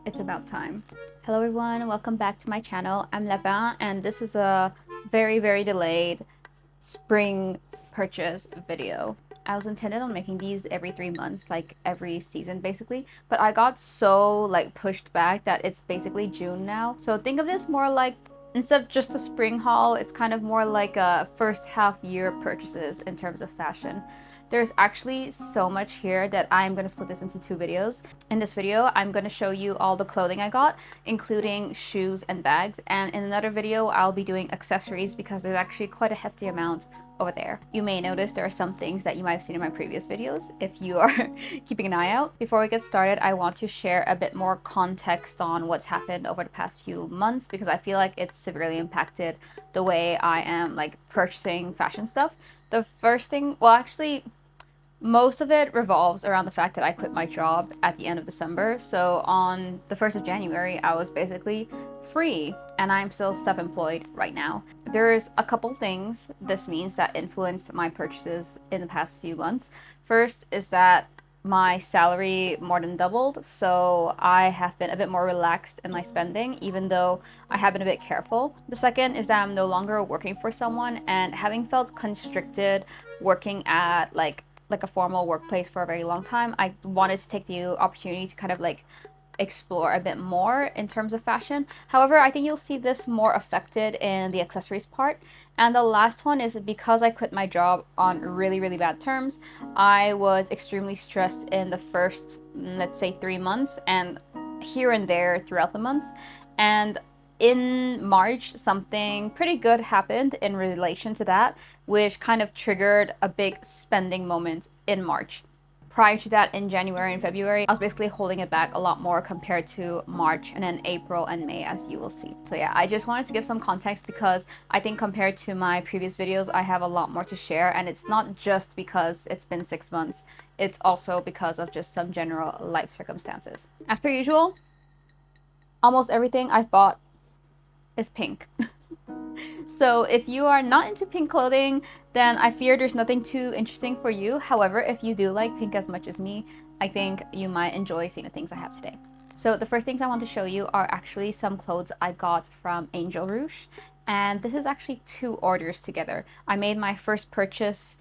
It's about time. Hello everyone, welcome back to my channel. I'm Lapin and this is a very delayed spring purchase video. I was intended on making these every 3 months, like every season basically, but I got so like pushed back that it's basically June now. So think of this more like, instead of just a spring haul, it's kind of more like a first half year purchases in terms of fashion. There's actually so much here that I'm going to split this into 2 videos. In this video, I'm going to show you all the clothing I got, including shoes and bags. And in another video, I'll be doing accessories because there's actually quite a hefty amount over there. You may notice there are some things that you might have seen in my previous videos if you are keeping an eye out. Before we get started, I want to share a bit more context on what's happened over the past few months because I feel like it's severely impacted the way I am like purchasing fashion stuff. The first thing, well actually, most of it revolves around the fact that I quit my job at the end of December. So on the 1st of January, I was basically free and I'm still self-employed right now. There's a couple things this means that influenced my purchases in the past few months. First is that my salary more than doubled, so I have been a bit more relaxed in my spending, even though I have been a bit careful. The second is that I'm no longer working for someone, and having felt constricted working at like a formal workplace for a very long time, I wanted to take the opportunity to kind of like explore a bit more in terms of fashion. However, I think you'll see this more affected in the accessories part. And the last one is because I quit my job on really bad terms, I was extremely stressed in the first, let's say, 3 months and here and there throughout the months. And in March, something pretty good happened in relation to that, which kind of triggered a big spending moment in March. Prior to that, in January and February, I was basically holding it back a lot more compared to March and then April and May, as you will see. So yeah, I just wanted to give some context because I think compared to my previous videos, I have a lot more to share, and it's not just because it's been 6 months, it's also because of just some general life circumstances. As per usual, almost everything I've bought is pink. So if you are not into pink clothing, then I fear there's nothing too interesting for you. However, if you do like pink as much as me, I think you might enjoy seeing the things I have today. So the first things I want to show you are actually some clothes I got from Angelruche. And this is actually 2 orders together. I made my first purchase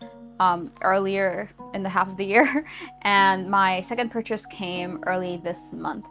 earlier in the half of the year, and my second purchase came early this month.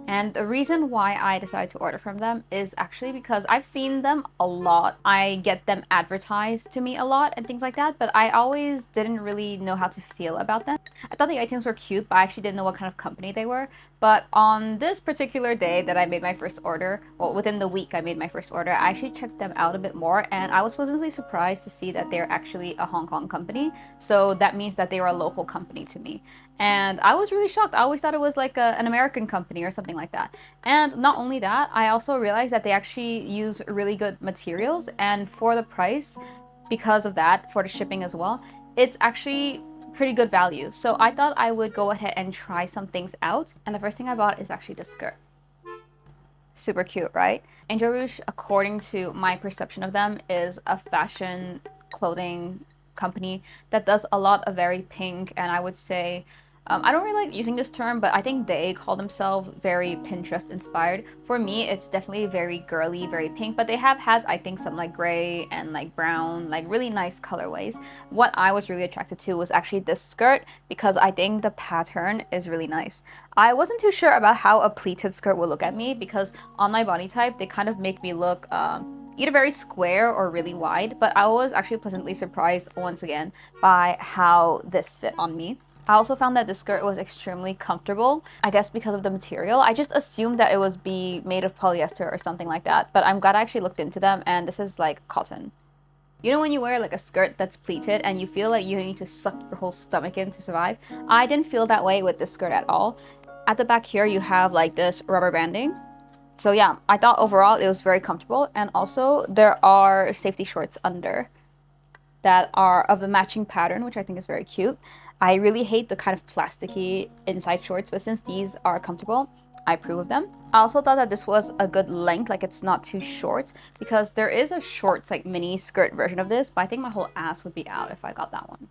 And the reason why I decided to order from them is actually because I've seen them a lot. I get them advertised to me a lot and things like that, but I always didn't really know how to feel about them. I thought the items were cute, but I actually didn't know what kind of company they were. But on this particular day that I made my first order, well, within the week I made my first order, I actually checked them out a bit more, and I was pleasantly surprised to see that they're actually a Hong Kong company. So that means that they were a local company to me. And I was really shocked. I always thought it was like an American company or something like that. And not only that, I also realized that they actually use really good materials, and for the price, because of that, for the shipping as well, it's actually pretty good value. So I thought I would go ahead and try some things out. And the first thing I bought is actually this skirt. Super cute, right? Angelruche, according to my perception of them, is a fashion clothing company that does a lot of very pink, and I would say I don't really like using this term, but I think they call themselves very Pinterest inspired. For me, it's definitely very girly, very pink, but they have had, I think, some like gray and like brown, like really nice colorways. What I was really attracted to was actually this skirt because I think the pattern is really nice. I wasn't too sure about how a pleated skirt would look at me because on my body type, they kind of make me look either very square or really wide, but I was actually pleasantly surprised once again by how this fit on me. I also found that the skirt was extremely comfortable, I guess because of the material. I just assumed that it was made of polyester or something like that, but I'm glad I actually looked into them, and this is like cotton. You know when you wear like a skirt that's pleated and you feel like you need to suck your whole stomach in to survive? I didn't feel that way with this skirt at all. At the back here, you have like this rubber banding. So yeah, I thought overall it was very comfortable, and also there are safety shorts under that are of the matching pattern, which I think is very cute. I really hate the kind of plasticky inside shorts, but since these are comfortable, I approve of them. I also thought that this was a good length, like it's not too short, because there is a shorts, like mini skirt version of this, but I think my whole ass would be out if I got that one.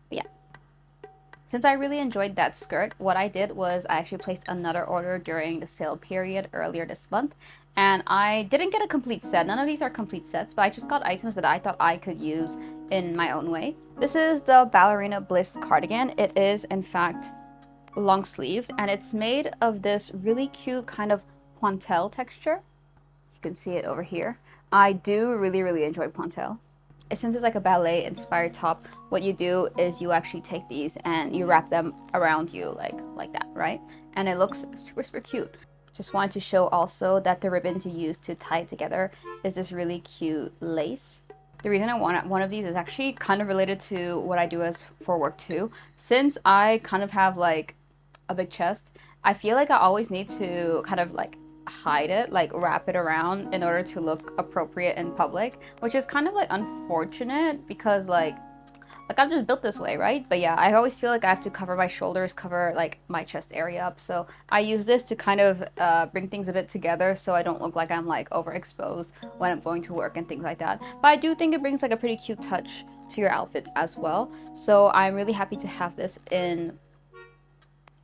But yeah. Since I really enjoyed that skirt, what I did was I actually placed another order during the sale period earlier this month. And I didn't get a complete set. None of these are complete sets, but I just got items that I thought I could use in my own way. This is the Ballerina Bliss cardigan. It is, in fact, long sleeved, and it's made of this really cute kind of pointelle texture. You can see it over here. I do really enjoy pointelle. Since it's like a ballet inspired top, what you do is you actually take these and you wrap them around you like that, right? And it looks super cute. Just wanted to show also that the ribbon to use to tie it together is this really cute lace. The reason I want one of these is actually kind of related to what I do as for work too. Since I kind of have like a big chest, I feel like I always need to kind of like hide it, like wrap it around in order to look appropriate in public, which is kind of like unfortunate because like I'm just built this way, right? But yeah, I always feel like I have to cover my shoulders, cover like my chest area up. So I use this to kind of bring things a bit together so I don't look like I'm like overexposed when I'm going to work and things like that. But I do think it brings like a pretty cute touch to your outfits as well. So I'm really happy to have this in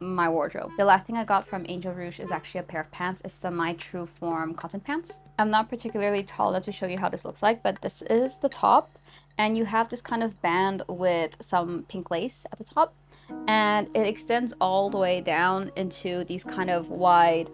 my wardrobe. The last thing I got from Angelruche is actually a pair of pants. It's the My True Form cotton pants. I'm not particularly tall enough to show you how this looks like, but this is the top, and you have this kind of band with some pink lace at the top, and it extends all the way down into these kind of wide,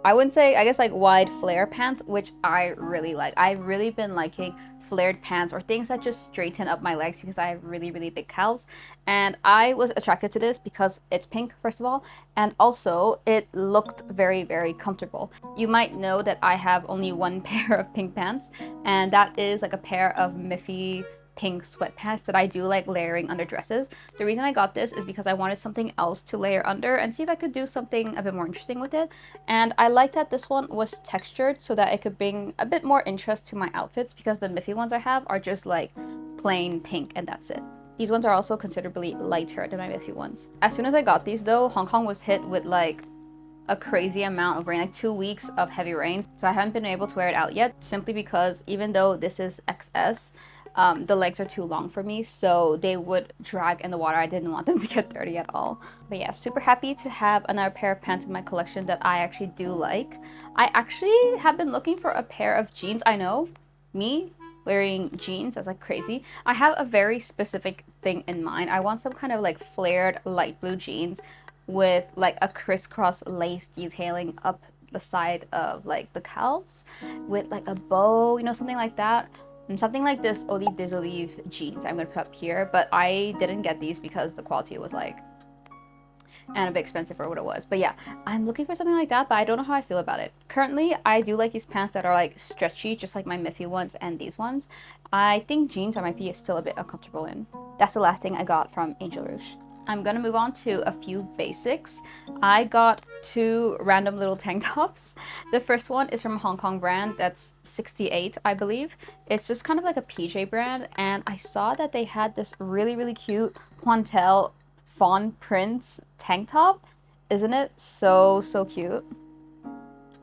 I wouldn't say, I guess like wide flare pants, which I really like. I've really been liking flared pants or things that just straighten up my legs because I have really big calves. And I was attracted to this because it's pink, first of all, and also it looked very comfortable. You might know that I have only one pair of pink pants, and that is like a pair of Miffy pink sweatpants that I do like layering under dresses. The reason I got this is because I wanted something else to layer under and see if I could do something a bit more interesting with it. And I like that this one was textured so that it could bring a bit more interest to my outfits, because the Miffy ones I have are just like plain pink and that's it. These ones are also considerably lighter than my Miffy ones. As soon as I got these though, Hong Kong was hit with like a crazy amount of rain, like 2 weeks of heavy rains. So I haven't been able to wear it out yet, simply because even though this is XS, the legs are too long for me, so they would drag in the water. I didn't want them to get dirty at all. But yeah, super happy to have another pair of pants in my collection that I actually do like. I actually have been looking for a pair of jeans. I know, me wearing jeans, that's like crazy. I have a very specific thing in mind. I want some kind of like flared light blue jeans with like a crisscross lace detailing up the side of like the calves with like a bow, you know, something like that. And something like this Olive des Olives jeans I'm gonna put up here, but I didn't get these because the quality was like and a bit expensive for what it was. But yeah, I'm looking for something like that, but I don't know how I feel about it. Currently, I do like these pants that are like stretchy, just like my Miffy ones and these ones. I think jeans I might be still a bit uncomfortable in. That's the last thing I got from Angelruche. I'm gonna move on to a few basics. I got 2 random little tank tops. The first one is from a Hong Kong brand that's 68, I believe. It's just kind of like a PJ brand, and I saw that they had this really cute pointelle fawn print tank top. Isn't it so cute?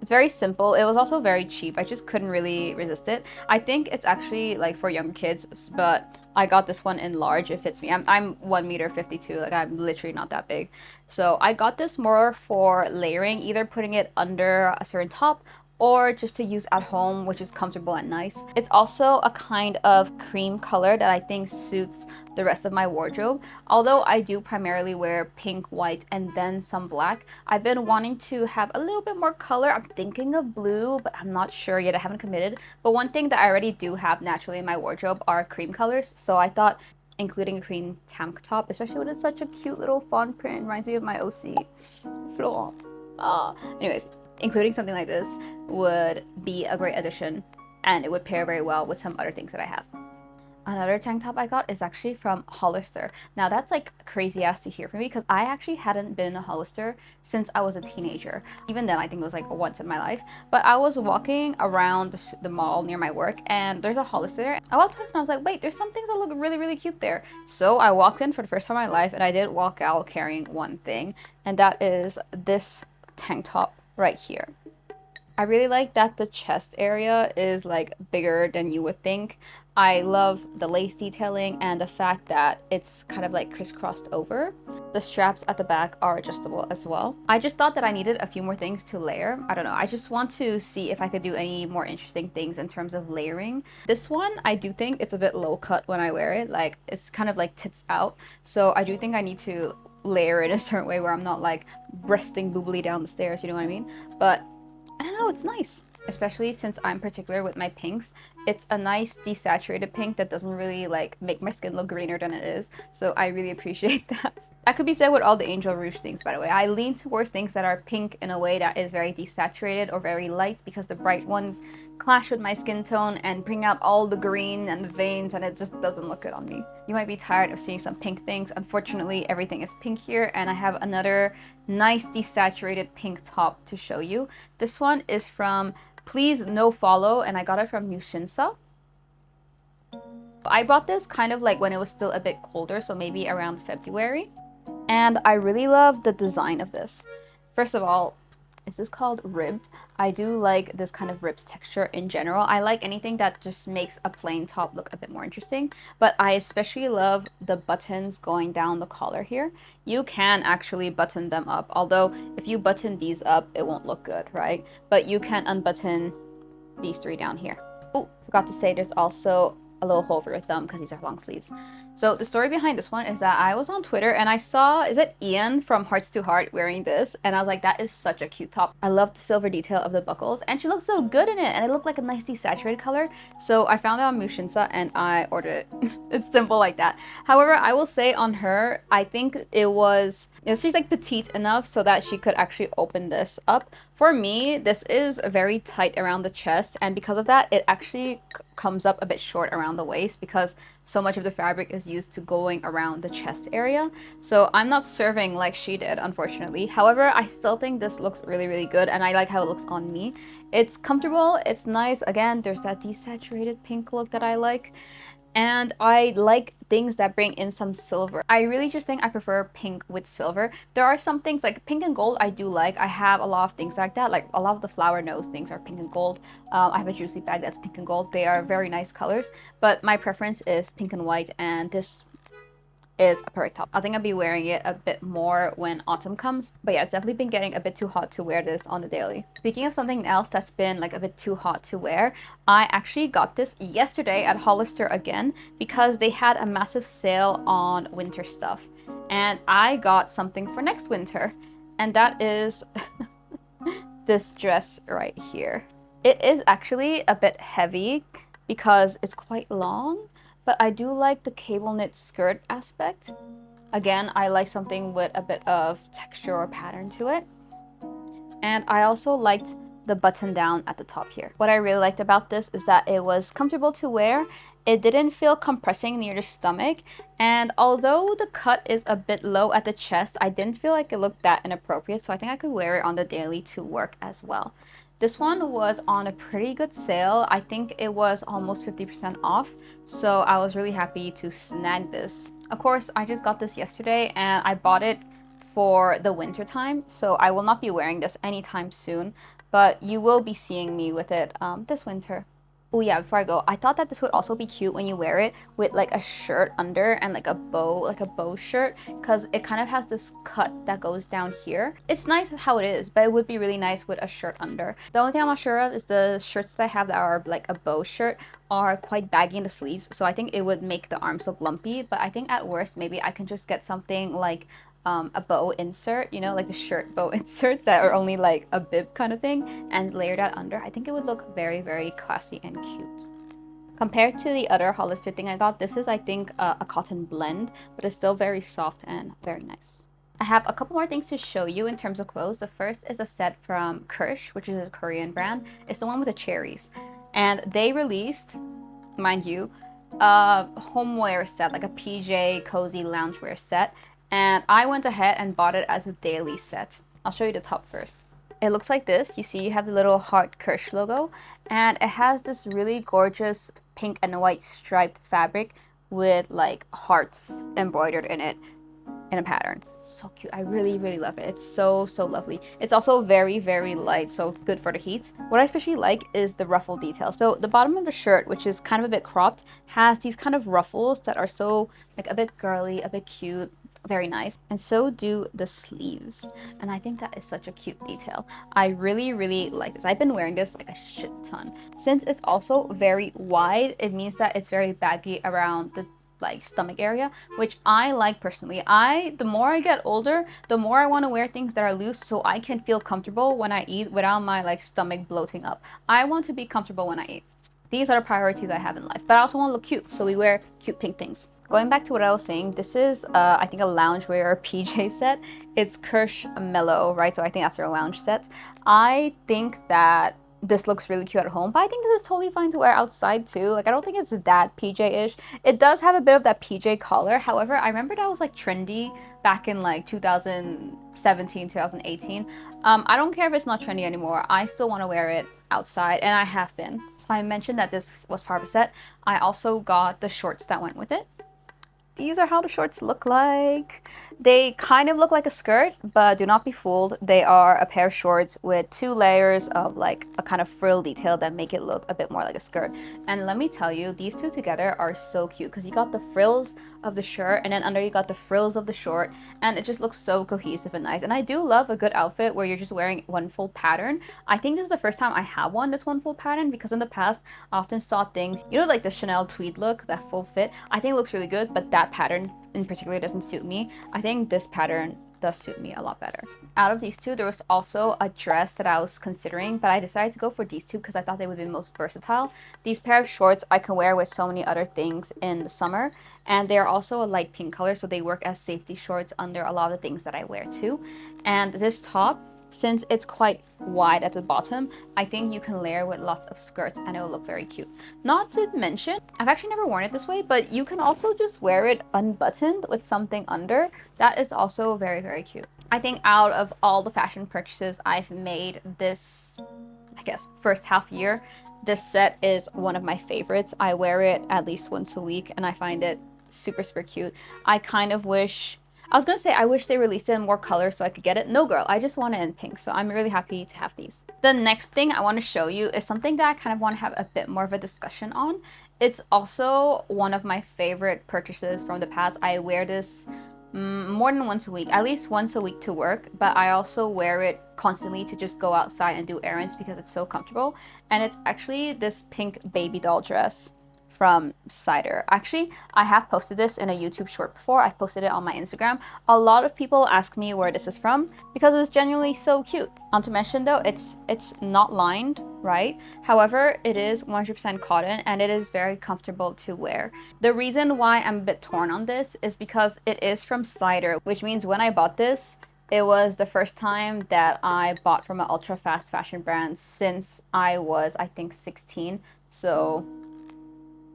It's very simple. It was also very cheap. I just couldn't really resist it. I think it's actually like for younger kids, but I got this one in large. It fits me. I'm 1.52 m. Like I'm literally not that big. So I got this more for layering, either putting it under a certain top or just to use at home, which is comfortable and nice. It's also a kind of cream color that I think suits the rest of my wardrobe. Although I do primarily wear pink, white, and then some black, I've been wanting to have a little bit more color. I'm thinking of blue, but I'm not sure yet. I haven't committed. But one thing that I already do have naturally in my wardrobe are cream colors. So I thought including a cream tank top, especially when it's such a cute little fawn print, reminds me of my OC. Florent. Anyways, including something like this would be a great addition, and it would pair very well with some other things that I have. Another tank top I got is actually from Hollister. Now that's like crazy ass to hear from me because I actually hadn't been in a Hollister since I was a teenager. Even then I think it was like once in my life. But I was walking around the mall near my work and there's a Hollister. I walked past and I was like, wait, there's some things that look really cute there. So I walked in for the first time in my life and I did walk out carrying one thing, and that is this tank top right here. I really like that the chest area is like bigger than you would think. I love the lace detailing and the fact that it's kind of like crisscrossed over. The straps at the back are adjustable as well. I just thought that I needed a few more things to layer. I don't know. I just want to see if I could do any more interesting things in terms of layering. This one, I do think it's a bit low cut when I wear it. Like it's kind of like tits out. So I do think I need to layer it a certain way where I'm not like breasting boobily down the stairs, you know what I mean? But I don't know, it's nice. Especially since I'm particular with my pinks. It's a nice desaturated pink that doesn't really like make my skin look greener than it is. So I really appreciate that. That could be said with all the Angel Rouge things, by the way. I lean towards things that are pink in a way that is very desaturated or very light because the bright ones clash with my skin tone and bring out all the green and the veins, and it just doesn't look good on me. You might be tired of seeing some pink things. Unfortunately, everything is pink here, and I have another nice desaturated pink top to show you. This one is from Please No Follow, and I got it from Mushinsa. I bought this kind of like when it was still a bit colder, so maybe around February. And I really love the design of this. First of all, is this called ribbed? I do like this kind of ribbed texture in general. I like anything that just makes a plain top look a bit more interesting, but I especially love the buttons going down the collar here. You can actually button them up, although if you button these up, it won't look good, right? But you can unbutton these three down here. Oh, forgot to say there's also a little hole for your thumb because these are long sleeves. So the story behind this one is that I was on Twitter and I saw, is it Ian from Hearts to Heart wearing this? And I was like, that is such a cute top. I love the silver detail of the buckles and she looked so good in it and it looked like a nice desaturated color. So I found it on Mushinsa and I ordered it. It's simple like that. However, I will say on her, I think she's like petite enough so that she could actually open this up. For me, this is very tight around the chest, and because of that, it actually comes up a bit short around the waist because so much of the fabric is used to going around the chest area. So I'm not serving like she did, unfortunately. However, I still think this looks really, really good, and I like how it looks on me. It's comfortable, it's nice. Again, there's that desaturated pink look that I like. And I like things that bring in some silver. I really just think I prefer pink with silver. There are some things like pink and gold I do like. I have a lot of things like that. Like a lot of the flower nose things are pink and gold. I have a juicy bag that's pink and gold. They are very nice colors. But my preference is pink and white, and this is a perfect top. I think I'll be wearing it a bit more when autumn comes. But yeah, it's definitely been getting a bit too hot to wear this on the daily. Speaking of something else that's been like a bit too hot to wear, I actually got this yesterday at Hollister again because they had a massive sale on winter stuff. And I got something for next winter. And that is this dress right here. It is actually a bit heavy because it's quite long. But I do like the cable knit skirt aspect. Again, I like something with a bit of texture or pattern to it. And I also liked the button down at the top here. What I really liked about this is that it was comfortable to wear. It didn't feel compressing near the stomach. And although the cut is a bit low at the chest, I didn't feel like it looked that inappropriate. So I think I could wear it on the daily to work as well. This one was on a pretty good sale. I think it was almost 50% off. So I was really happy to snag this. Of course, I just got this yesterday and I bought it for the winter time. So I will not be wearing this anytime soon, but you will be seeing me with it this winter. Oh yeah, before I go, I thought that this would also be cute when you wear it with like a shirt under and like a bow shirt, because it kind of has this cut that goes down here. It's nice how it is, but it would be really nice with a shirt under. The only thing I'm not sure of is the shirts that I have that are like a bow shirt are quite baggy in the sleeves, so I think it would make the arms look lumpy, but I think at worst maybe I can just get something like a bow insert, you know, like the shirt bow inserts that are only like a bib kind of thing, and layer that under. I think it would look very, very classy and cute. Compared to the other Hollister thing I got, this is, I think, a cotton blend, but it's still very soft and very nice. I have a couple more things to show you in terms of clothes. The first is a set from Kirsch, which is a Korean brand. It's the one with the cherries. And they released, mind you, a homeware set, like a PJ cozy loungewear set. And I went ahead and bought it as a daily set. I'll show you the top first. It looks like this. You see you have the little heart Kirsch logo, and it has this really gorgeous pink and white striped fabric with like hearts embroidered in it. in a pattern. So cute. I really, really love it. It's so, so lovely. It's also very, very light, so good for the heat. What I especially like is the ruffle details. So the bottom of the shirt, which is kind of a bit cropped, has these kind of ruffles that are so like a bit girly, a bit cute, very nice. And so do the sleeves, and I think that is such a cute detail. I really, really like this. I've been wearing this like a shit ton. Since it's also very wide, it means that it's very baggy around the like stomach area, which I like personally. The more I get older, the more I want to wear things that are loose so I can feel comfortable when I eat without my like stomach bloating up. I want to be comfortable when I eat. These are the priorities I have in life, but I also want to look cute, so we wear cute pink things. Going back to what I was saying, this is I think a loungewear PJ set. It's Kirsch Mellow, right? So I think that's their lounge set. I think that this looks really cute at home, but I think this is totally fine to wear outside too. Like, I don't think it's that PJ-ish. It does have a bit of that PJ collar. However, I remember that was like trendy back in like 2017, 2018. I don't care if it's not trendy anymore. I still want to wear it outside, and I have been. So I mentioned that this was part of a set. I also got the shorts that went with it. These are how the shorts look like. They kind of look like a skirt, but do not be fooled. They are a pair of shorts with 2 layers of like a kind of frill detail that make it look a bit more like a skirt. And let me tell you, these two together are so cute because you got the frills of the shirt and then under you got the frills of the short, and it just looks so cohesive and nice. And I do love a good outfit where you're just wearing one full pattern. I think this is the first time I have one that's one full pattern, because in the past I often saw things, you know, like the Chanel tweed look, that full fit. I think it looks really good, but that pattern in particular doesn't suit me. I think this pattern does suit me a lot better. Out of these two, there was also a dress that I was considering, but I decided to go for these two because I thought they would be most versatile. These pair of shorts I can wear with so many other things in the summer, and they are also a light pink color, so they work as safety shorts under a lot of things that I wear too. And this top, since it's quite wide at the bottom, I think you can layer with lots of skirts and it will look very cute. Not to mention, I've actually never worn it this way, but you can also just wear it unbuttoned with something under. That is also very, very cute. I think out of all the fashion purchases I've made this, I guess, first half year, this set is one of my favorites. I wear it at least once a week and I find it super, super cute. I kind of wish, I was gonna say I wish they released it in more colors so I could get it. No girl, I just want it in pink, so I'm really happy to have these. The next thing I want to show you is something that I kind of want to have a bit more of a discussion on. It's also one of my favorite purchases from the past. I wear this more than once a week, at least once a week to work, but I also wear it constantly to just go outside and do errands because it's so comfortable. And it's actually this pink baby doll dress from Cider. Actually, I have posted this in a YouTube short before. I've posted it on my Instagram. A lot of people ask me where this is from because it's genuinely so cute. Not to mention though, it's not lined, right? However, it is 100% cotton and it is very comfortable to wear. The reason why I'm a bit torn on this is because it is from Cider, which means when I bought this, it was the first time that I bought from an ultra fast fashion brand since I was, I think, 16. So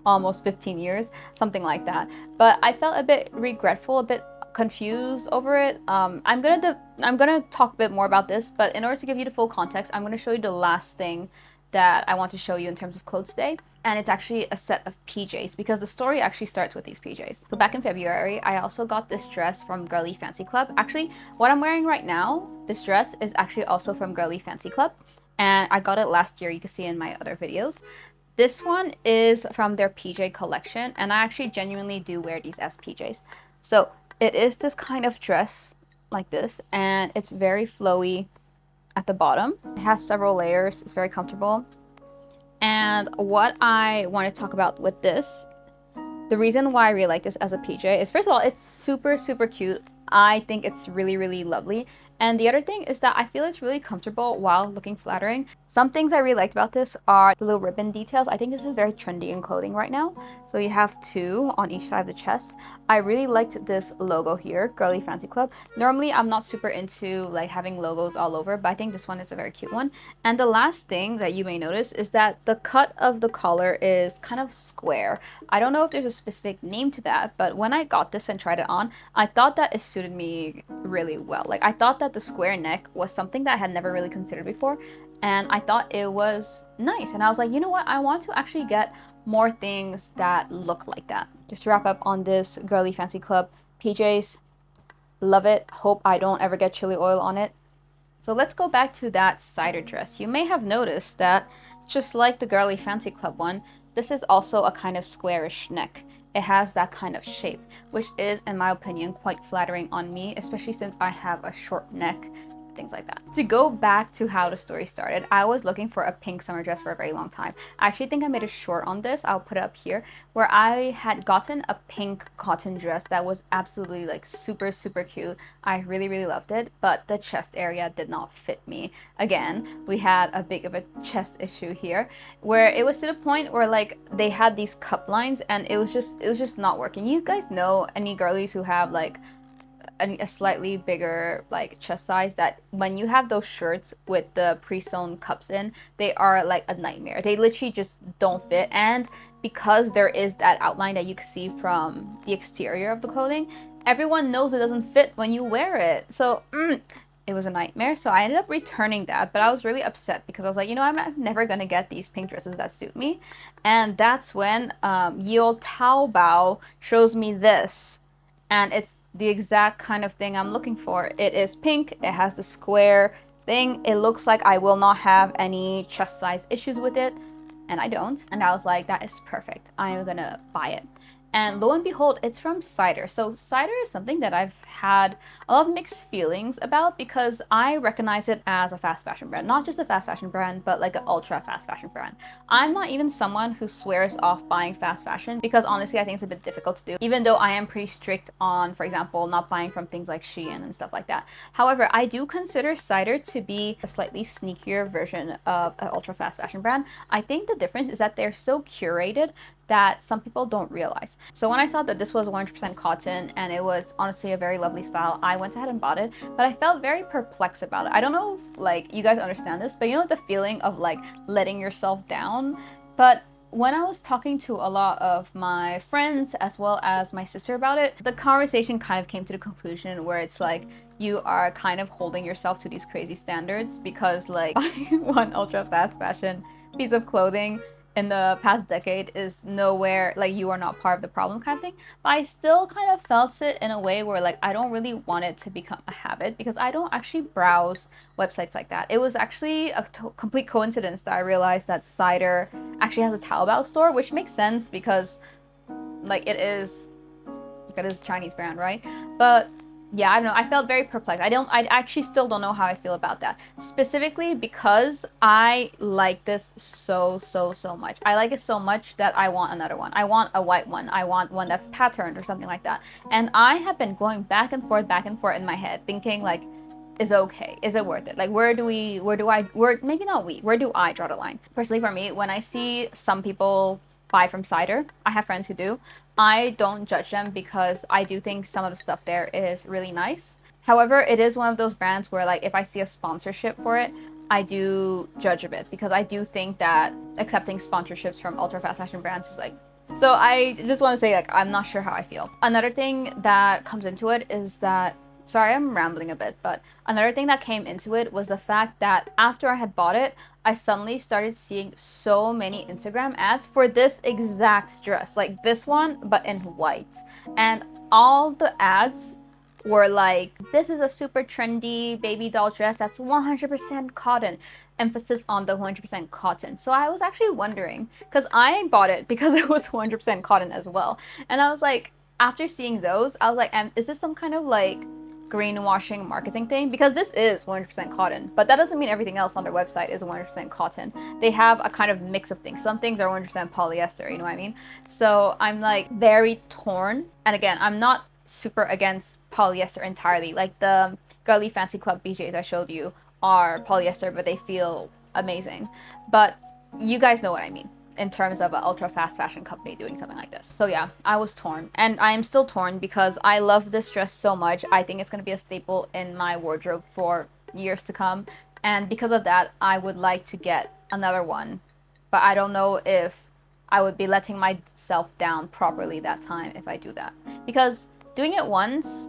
almost 15 years, something like that. But I felt a bit regretful, a bit confused over it. I'm gonna talk a bit more about this, but in order to give you the full context, I'm gonna show you the last thing that I want to show you in terms of clothes today, and it's actually a set of PJs because the story actually starts with these PJs. So back in February, I also got this dress from Girly Fancy Club. Actually, what I'm wearing right now, this dress is actually also from Girly Fancy Club, and I got it last year. You can see in my other videos. This one is from their PJ collection, and I actually genuinely do wear these as PJs. So it is this kind of dress like this, and it's very flowy at the bottom. It has several layers, it's very comfortable. And what I want to talk about with this, the reason why I really like this as a PJ is, first of all, it's super, super cute. I think it's really, really lovely. And the other thing is that I feel it's really comfortable while looking flattering. Some things I really liked about this are the little ribbon details. I think this is very trendy in clothing right now. So you have 2 on each side of the chest. I really liked this logo here, Girly Fancy Club. Normally, I'm not super into like having logos all over, but I think this one is a very cute one. And the last thing that you may notice is that the cut of the collar is kind of square. I don't know if there's a specific name to that, but when I got this and tried it on, I thought that it suited me really well. Like, I thought that the square neck was something that I had never really considered before, and I thought it was nice. And I was like, you know what, I want to actually get more things that look like that. Just to wrap up on this Girly Fancy Club PJs, Love it. Hope I don't ever get chili oil on it. So let's go back to that cider dress. You may have noticed that, just like the Girly Fancy Club one, this is also a kind of squarish neck. It has that kind of shape, which is, in my opinion, quite flattering on me, especially since I have a short neck, things like that. To go back to how the story started, I was looking for a pink summer dress for a very long time. I actually think I made a short on this, I'll put it up here, where I had gotten a pink cotton dress that was absolutely like super cute. I really loved it, but the chest area did not fit me. Again, we had a big of a chest issue here, where it was to the point where like they had these cup lines and it was just not working. You guys know any girlies who have like a slightly bigger like chest size, that when you have those shirts with the pre-sewn cups in, they are like a nightmare. They literally just don't fit, and because there is that outline that you can see from the exterior of the clothing, everyone knows it doesn't fit when you wear it. So it was a nightmare. So I ended up returning that, but I was really upset because I was like, you know, I'm never gonna get these pink dresses that suit me. And that's when Yeo Taobao shows me this, and it's the exact kind of thing I'm looking for. It is pink, it has the square thing, it looks like I will not have any chest size issues with it, and I don't. And I was like, that is perfect, I am gonna buy it. And lo and behold, it's from Cider. So Cider is something that I've had a lot of mixed feelings about because I recognize it as a fast fashion brand. Not just a fast fashion brand, but like an ultra fast fashion brand. I'm not even someone who swears off buying fast fashion because honestly, I think it's a bit difficult to do. Even though I am pretty strict on, for example, not buying from things like Shein and stuff like that. However, I do consider Cider to be a slightly sneakier version of an ultra fast fashion brand. I think the difference is that they're so curated that some people don't realize. So when I saw that this was 100% cotton and it was honestly a very lovely style, I went ahead and bought it, but I felt very perplexed about it. I don't know if like you guys understand this, but you know the feeling of like letting yourself down? But when I was talking to a lot of my friends as well as my sister about it, the conversation kind of came to the conclusion where it's like, you are kind of holding yourself to these crazy standards because like buying one ultra fast fashion piece of clothing in the past decade is nowhere, like you are not part of the problem kind of thing. But I still kind of felt it in a way where like I don't really want it to become a habit because I don't actually browse websites like that. It was actually a complete coincidence that I realized that Cider actually has a Taobao store, which makes sense because like it is a Chinese brand, right? But yeah, I don't know. I felt very perplexed. I actually still don't know how I feel about that. Specifically because I like this so much. I like it so much that I want another one. I want a white one. I want one that's patterned or something like that. And I have been going back and forth in my head thinking like, is it okay? Is it worth it? Like where do I draw the line? Personally for me, when I see some people buy from Cider, I have friends who do, I don't judge them because I do think some of the stuff there is really nice. However, it is one of those brands where like if I see a sponsorship for it, I do judge a bit because I do think that accepting sponsorships from ultra fast fashion brands is like, so I just want to say like I'm not sure how I feel. Another thing that comes into it is that, sorry, I'm rambling a bit, but another thing that came into it was the fact that after I had bought it, I suddenly started seeing so many Instagram ads for this exact dress, like this one, but in white. And all the ads were like, this is a super trendy baby doll dress that's 100% cotton. Emphasis on the 100% cotton. So I was actually wondering, because I bought it because it was 100% cotton as well. And I was like, after seeing those, I was like, is this some kind of like greenwashing marketing thing? Because this is 100% cotton, but that doesn't mean everything else on their website is 100% cotton. They have a kind of mix of things. Some things are 100% polyester, you know what I mean? So I'm like very torn. And again, I'm not super against polyester entirely. Like the Girly Fancy Club BJs I showed you are polyester, but they feel amazing. But you guys know what I mean in terms of an ultra fast fashion company doing something like this. So yeah, I was torn, and I am still torn because I love this dress so much. I think it's going to be a staple in my wardrobe for years to come, and because of that I would like to get another one, but I don't know if I would be letting myself down properly that time if I do that, because doing it once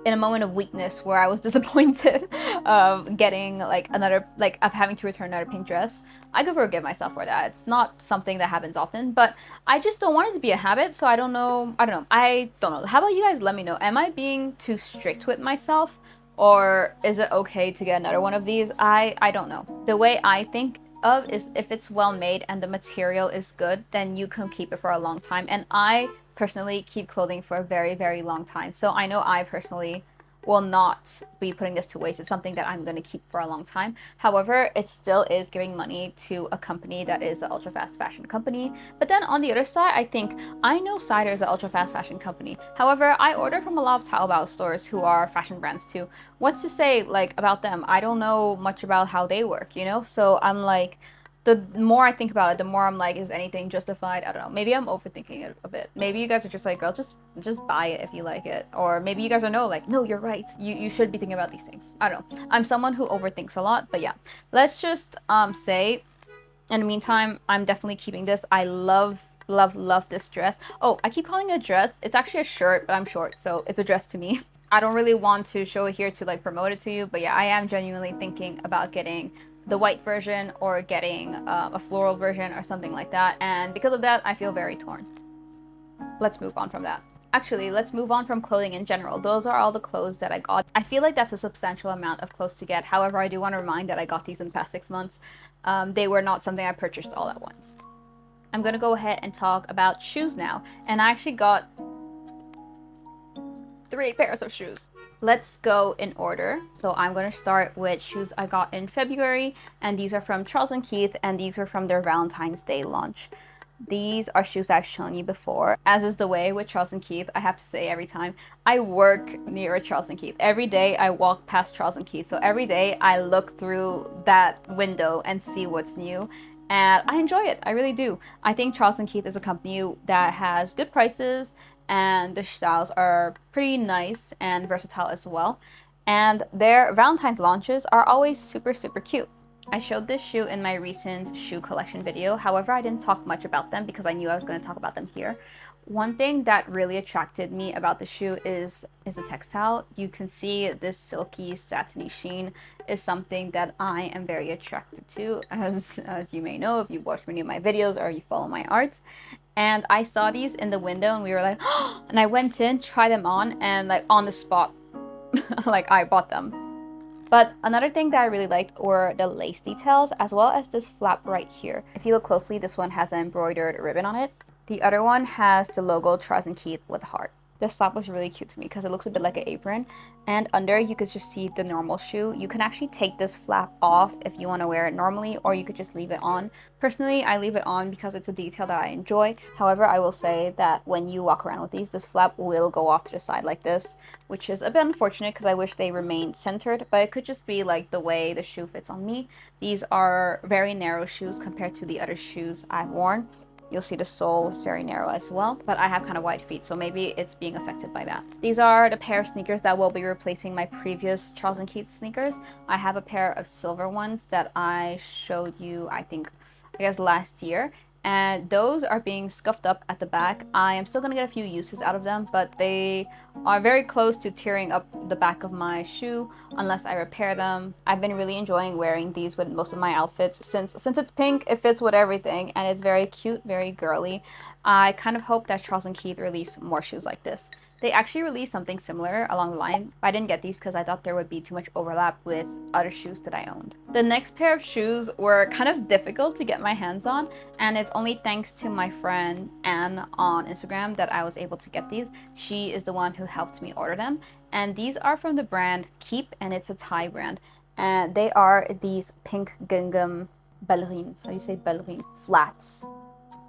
in a moment of weakness where I was disappointed of getting like another, like of having to return another pink dress, I could forgive myself for that. It's not something that happens often, but I just don't want it to be a habit. So I don't know. I don't know. How about you guys? Let me know. Am I being too strict with myself, or is it okay to get another one of these? I don't know. The way I think of is if it's well made and the material is good, then you can keep it for a long time. And I personally keep clothing for a very, very long time. So I know I personally will not be putting this to waste. It's something that I'm going to keep for a long time. However, it still is giving money to a company that is an ultra fast fashion company. But then on the other side, I think I know Cider is an ultra fast fashion company. However, I order from a lot of Taobao stores who are fashion brands too. What's to say like about them? I don't know much about how they work, you know? So I'm like, the more I think about it, the more I'm like, is anything justified? I don't know. Maybe I'm overthinking it a bit. Maybe you guys are just like, girl, just buy it if you like it. Or maybe you guys are no, you're right. You should be thinking about these things. I don't know. I'm someone who overthinks a lot, but yeah. Let's just say, in the meantime, I'm definitely keeping this. I love this dress. Oh, I keep calling it a dress. It's actually a shirt, but I'm short, so it's a dress to me. I don't really want to show it here to like promote it to you, but yeah, I am genuinely thinking about getting the white version or getting a floral version or something like that, and because of that I feel very torn. Let's move on from that. Actually, let's move on from clothing in general. Those are all the clothes that I got. I feel like that's a substantial amount of clothes to get. However, I do want to remind that I got these in the past 6 months. They were not something I purchased all at once. I'm gonna go ahead and talk about shoes now, and I actually got 3 pairs of shoes. Let's go in order. So I'm going to start with shoes I got in February, and these are from Charles and Keith, and these were from their Valentine's Day launch. These are shoes that I've shown you before. As is the way with Charles and Keith, I have to say every time I work near a Charles and Keith. Every day I walk past Charles and Keith. So every day I look through that window and see what's new. And I enjoy it. I really do. I think Charles and Keith is a company that has good prices, and the styles are pretty nice and versatile as well. And their Valentine's launches are always super, super cute. I showed this shoe in my recent shoe collection video. However, I didn't talk much about them because I knew I was going to talk about them here. One thing that really attracted me about the shoe is the textile. You can see this silky, satiny sheen is something that I am very attracted to, as you may know if you watched many of my videos or you follow my art. And I saw these in the window and we were like, oh, and I went in, tried them on, and like on the spot, like I bought them. But another thing that I really liked were the lace details, as well as this flap right here. If you look closely, this one has an embroidered ribbon on it. The other one has the logo Charles and Keith with a heart. This flap was really cute to me because it looks a bit like an apron, and under you could just see the normal shoe. You can actually take this flap off if you want to wear it normally, or you could just leave it on. Personally, I leave it on because it's a detail that I enjoy. However, I will say that when you walk around with these, this flap will go off to the side like this, which is a bit unfortunate because I wish they remained centered, but it could just be like the way the shoe fits on me. These are very narrow shoes compared to the other shoes I've worn. You'll see the sole is very narrow as well, but I have kind of wide feet, so maybe it's being affected by that. These are the pair of sneakers that will be replacing my previous Charles & Keith sneakers. I have a pair of silver ones that I showed you, I guess last year, and those are being scuffed up at the back. I am still going to get a few uses out of them, but they are very close to tearing up the back of my shoe unless I repair them. I've been really enjoying wearing these with most of my outfits. Since it's pink, it fits with everything, and it's very cute, very girly. I kind of hope that Charles & Keith release more shoes like this. They actually released something similar along the line. I didn't get these because I thought there would be too much overlap with other shoes that I owned. The next pair of shoes were kind of difficult to get my hands on, and it's only thanks to my friend Anne on Instagram that I was able to get these. She is the one who helped me order them, and these are from the brand Keep, and it's a Thai brand. And they are these pink gingham ballerine, how do you say ballerine, flats.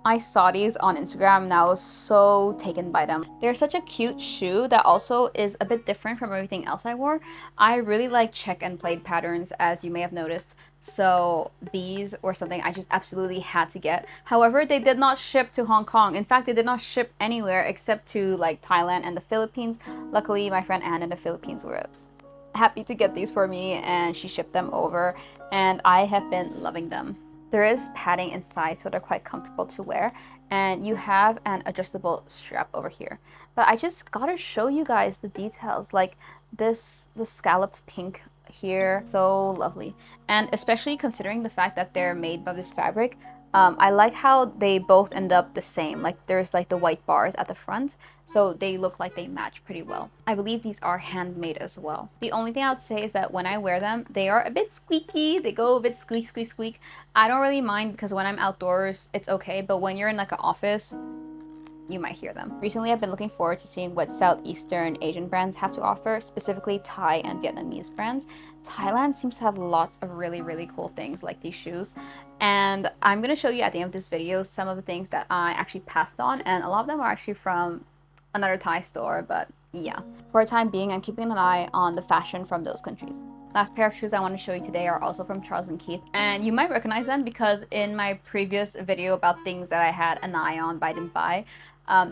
I saw these on Instagram and I was so taken by them. They're such a cute shoe that also is a bit different from everything else I wore. I really like check and plaid patterns, as you may have noticed. So these were something I just absolutely had to get. However, they did not ship to Hong Kong. In fact, they did not ship anywhere except to like Thailand and the Philippines. Luckily, my friend Anne in the Philippines was happy to get these for me, and she shipped them over, and I have been loving them. There is padding inside, so they're quite comfortable to wear, and you have an adjustable strap over here. But I just gotta show you guys the details, like the scalloped pink here, so lovely. And especially considering the fact that they're made by this fabric, I like how they both end up the same. Like there's like the white bars at the front, so they look like they match pretty well. I believe these are handmade as well. The only thing I would say is that when I wear them, they are a bit squeaky. They go a bit squeak, squeak, squeak. I don't really mind because when I'm outdoors, it's okay. But when you're in like an office, you might hear them. Recently, I've been looking forward to seeing what Southeastern Asian brands have to offer, specifically Thai and Vietnamese brands. Thailand seems to have lots of really, really cool things like these shoes. And I'm going to show you at the end of this video some of the things that I actually passed on, and a lot of them are actually from another Thai store, but yeah. For a time being, I'm keeping an eye on the fashion from those countries. Last pair of shoes I want to show you today are also from Charles & Keith, and you might recognize them because in my previous video about things that I had an eye on but I didn't buy,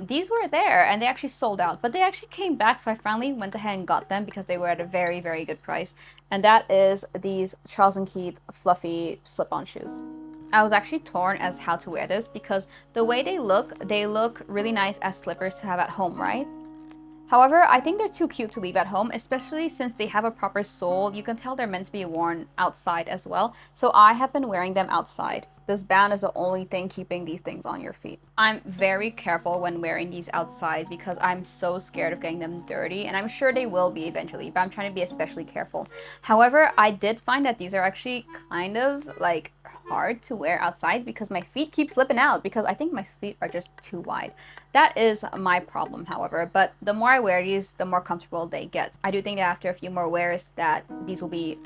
these were there and they actually sold out, but they actually came back, so I finally went ahead and got them because they were at a very, very good price. And that is these Charles & Keith fluffy slip-on shoes. I was actually torn as how to wear this because the way they look really nice as slippers to have at home, right? However, I think they're too cute to leave at home, especially since they have a proper sole. You can tell they're meant to be worn outside as well. So I have been wearing them outside. This band is the only thing keeping these things on your feet. I'm very careful when wearing these outside because I'm so scared of getting them dirty, and I'm sure they will be eventually, but I'm trying to be especially careful. However, I did find that these are actually kind of like hard to wear outside because my feet keep slipping out because I think my feet are just too wide. That is my problem, however, but the more I wear these, the more comfortable they get. I do think that after a few more wears that these will be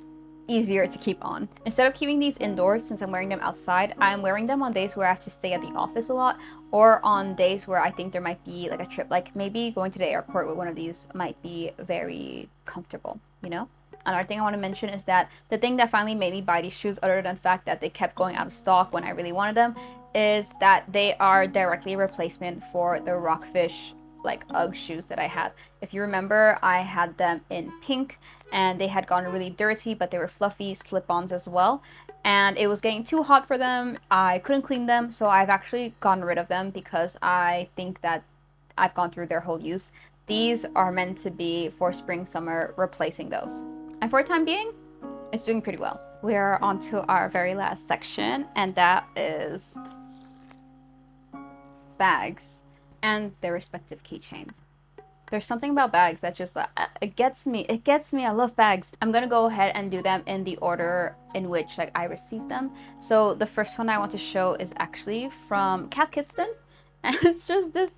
easier to keep on. Instead of keeping these indoors, since I'm wearing them outside, I'm wearing them on days where I have to stay at the office a lot, or on days where I think there might be like a trip, like maybe going to the airport with one of these might be very comfortable, you know? Another thing I want to mention is that the thing that finally made me buy these shoes, other than the fact that they kept going out of stock when I really wanted them, is that they are directly a replacement for the Rockfish like UGG shoes that I had. If you remember, I had them in pink and they had gotten really dirty, but they were fluffy slip-ons as well. And it was getting too hot for them. I couldn't clean them, so I've actually gotten rid of them because I think that I've gone through their whole use. These are meant to be for spring, summer, replacing those. And for the time being, it's doing pretty well. We're on to our very last section, and that is bags and their respective keychains. There's something about bags that just it gets me. I love bags. I'm gonna go ahead and do them in the order in which like I received them. So the first one I want to show is actually from Kidston, and it's just this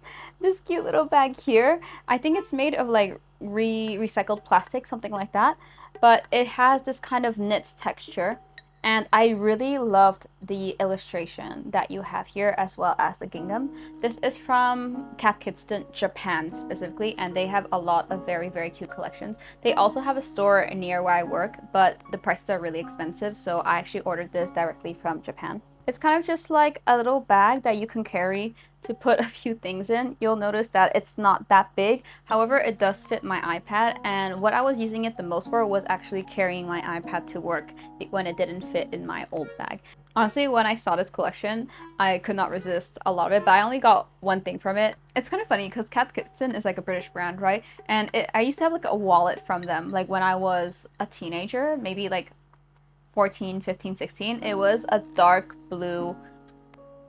cute little bag here. I think it's made of like recycled plastic, something like that, but it has this kind of knits texture. And I really loved the illustration that you have here, as well as the gingham. This is from Kidston, Japan specifically, and they have a lot of very, very cute collections. They also have a store near where I work, but the prices are really expensive, so I actually ordered this directly from Japan. It's kind of just like a little bag that you can carry to put a few things in. You'll notice that it's not that big. However, it does fit my iPad, and what I was using it the most for was actually carrying my iPad to work when it didn't fit in my old bag. Honestly, when I saw this collection, I could not resist a lot of it, but I only got one thing from it. It's kind of funny because Kidston is like a British brand, right? And I used to have like a wallet from them, like when I was a teenager, maybe like 14, 15, 16. It was a dark blue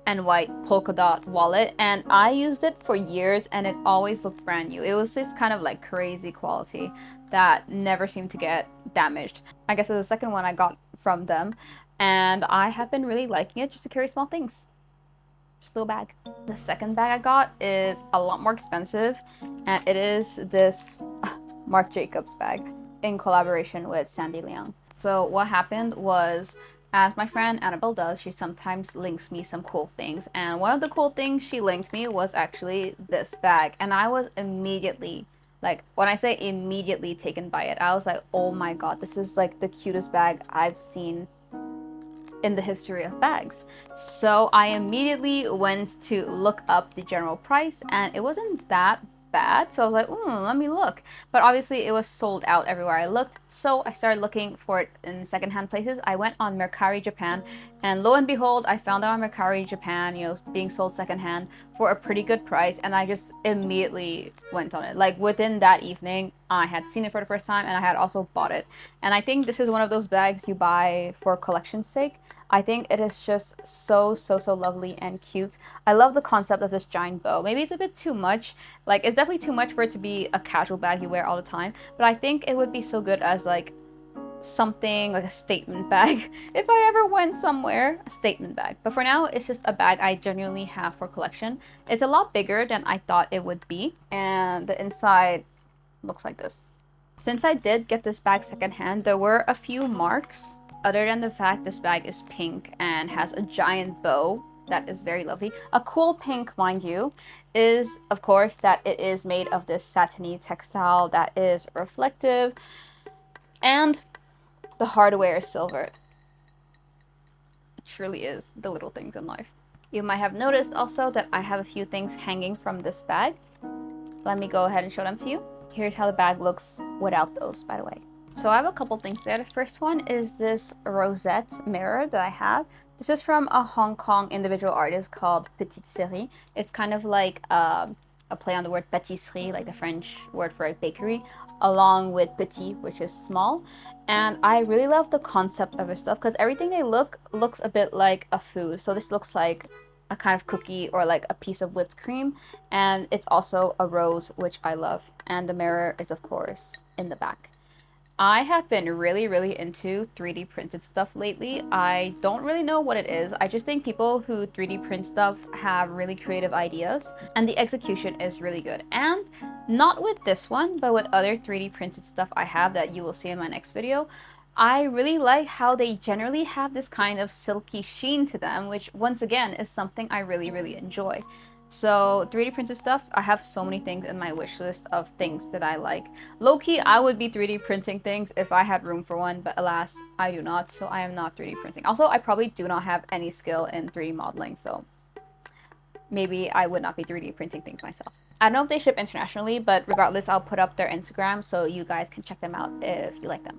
and white polka dot wallet, and I used it for years and it always looked brand new. It was this kind of like crazy quality that never seemed to get damaged. I guess it's the second one I got from them, and I have been really liking it just to carry small things. Just a little bag. The second bag I got is a lot more expensive, and it is this Marc Jacobs bag in collaboration with Sandy Leung. So what happened was, as my friend Annabelle does, she sometimes links me some cool things, and one of the cool things she linked me was actually this bag, and I was immediately, like, when I say immediately taken by it, I was like, oh my god, this is like the cutest bag I've seen in the history of bags. So I immediately went to look up the general price, and it wasn't that bad. So I was like, ooh, let me look. But obviously it was sold out everywhere I looked. So I started looking for it in secondhand places. I went on Mercari Japan, and lo and behold, I found it on Mercari Japan, you know, being sold secondhand for a pretty good price. And I just immediately went on it. Like within that evening, I had seen it for the first time and I had also bought it. And I think this is one of those bags you buy for collection's sake. I think it is just so lovely and cute. I love the concept of this giant bow. Maybe it's a bit too much. Like, it's definitely too much for it to be a casual bag you wear all the time. But I think it would be so good as like something like a statement bag. If I ever went somewhere, a statement bag. But for now, it's just a bag I genuinely have for collection. It's a lot bigger than I thought it would be. And the inside looks like this. Since I did get this bag secondhand, there were a few marks. Other than the fact this bag is pink and has a giant bow that is very lovely. A cool pink, mind you, is of course that it is made of this satiny textile that is reflective, and the hardware is silver. It truly is the little things in life. You might have noticed also that I have a few things hanging from this bag. Let me go ahead and show them to you. Here's how the bag looks without those, by the way. So I have a couple things there. The first one is this rosette mirror that I have. This is from a Hong Kong individual artist called Petite Série. It's kind of like a play on the word pâtisserie, like the French word for a bakery, along with petit, which is small. And I really love the concept of this stuff because everything they looks a bit like a food. So this looks like a kind of cookie or like a piece of whipped cream. And it's also a rose, which I love. And the mirror is, of course, in the back. I have been really into 3D printed stuff lately. I don't really know what it is. I just think people who 3D print stuff have really creative ideas and the execution is really good. And not with this one, but with other 3D printed stuff I have that you will see in my next video. I really like how they generally have this kind of silky sheen to them, which once again is something I really enjoy. So 3D printed stuff, I have so many things in my wish list of things that I like. Low-key, I would be 3D printing things if I had room for one, but alas, I do not, so I am not 3D printing. Also, I probably do not have any skill in 3D modeling, so maybe I would not be 3D printing things myself. I don't know if they ship internationally, but regardless, I'll put up their Instagram so you guys can check them out if you like them.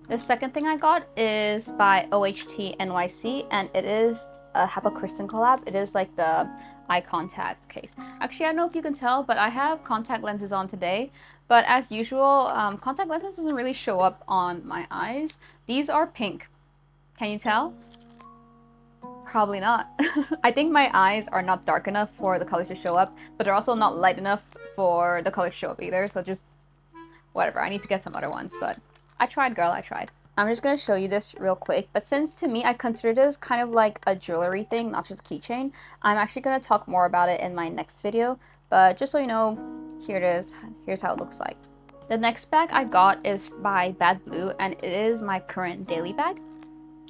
The second thing I got is by OHT NYC, and it is a Kidston collab. It is like the eye contact case. Actually, I don't know if you can tell, but I have contact lenses on today. But as usual, contact lenses doesn't really show up on my eyes. These are pink. Can you tell? Probably not. I think my eyes are not dark enough for the colors to show up, but they're also not light enough for the colors to show up either. So just whatever. I need to get some other ones, but I tried, girl. I tried. I'm just going to show you this real quick, but since to me I consider this kind of like a jewelry thing, not just a keychain, I'm actually going to talk more about it in my next video, but just so you know, here it is. Here's how it looks like. The next bag I got is by badblue, and it is my current daily bag.